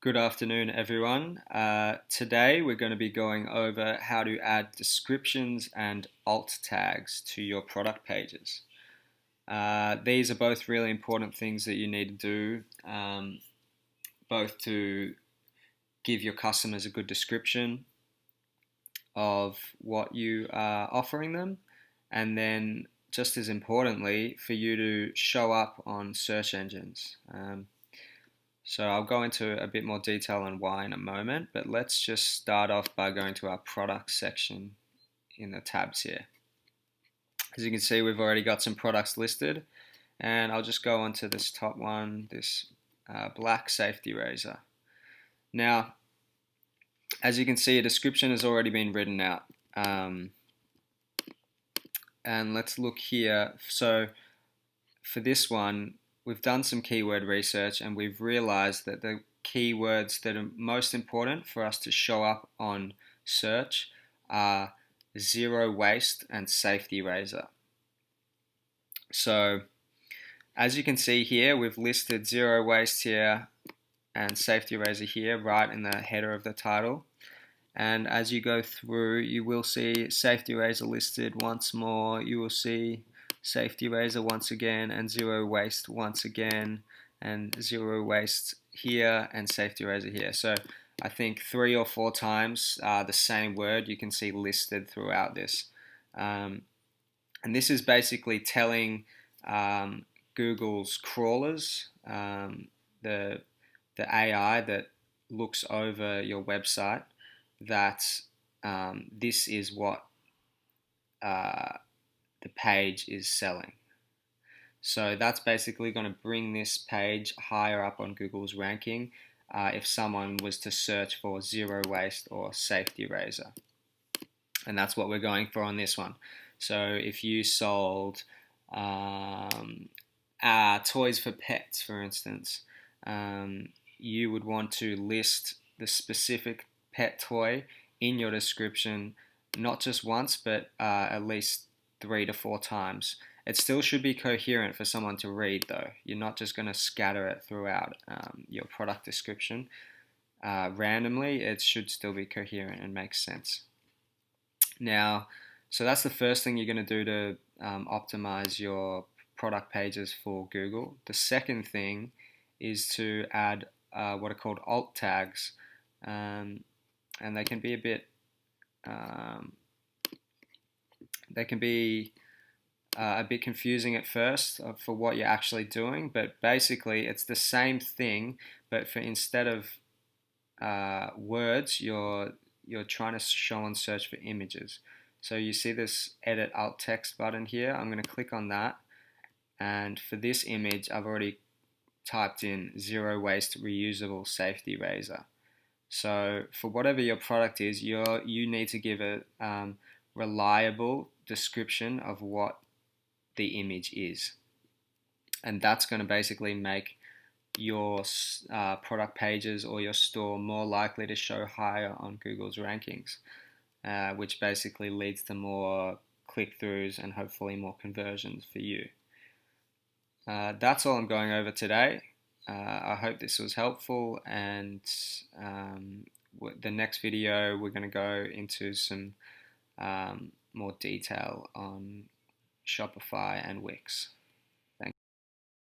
Good afternoon, everyone. Today we're going to be going over how to add descriptions and alt tags to your product pages. These are both really important things that you need to do, both to give your customers a good description of what you are offering them, and then just as importantly, for you to show up on search engines. So I'll go into a bit more detail on why in a moment, but let's just start off by going to our product section in the tabs here. As you can see, we've already got some products listed, and I'll just go onto this top one, this black safety razor. Now, as you can see, a description has already been written out. And let's look here. So for this one, we've done some keyword research and we've realized that the keywords that are most important for us to show up on search are zero waste and safety razor. So as you can see here, we've listed zero waste here and safety razor here right in the header of the title. And as you go through, you will see safety razor listed once more. You will see safety razor once again, and zero waste once again, and zero waste here, and safety razor here. So I think 3 or 4 times the same word you can see listed throughout this. And this is basically telling Google's crawlers, the AI that looks over your website, that this is what the page is selling. So that's basically going to bring this page higher up on Google's ranking if someone was to search for zero waste or safety razor. And that's what we're going for on this one. So if you sold toys for pets, for instance, you would want to list the specific pet toy in your description, not just once, but at least 3 to 4 times. It still should be coherent for someone to read, though. You're not just going to scatter it throughout your product description randomly. It should still be coherent and make sense. Now, so that's the first thing you're going to do to optimize your product pages for Google. The second thing is to add what are called alt tags, and they can be a bit confusing at first for what you're actually doing, but basically it's the same thing, but for instead of words, you're trying to show and search for images. So you see this edit alt text button here. I'm going to click on that, and for this image I've already typed in zero waste reusable safety razor. So for whatever your product is, you need to give a reliable description of what the image is, and that's going to basically make your product pages or your store more likely to show higher on Google's rankings, which basically leads to more click-throughs and hopefully more conversions for you. That's all I'm going over today. I hope this was helpful, and the next video we're going to go into some more detail on Shopify and Wix.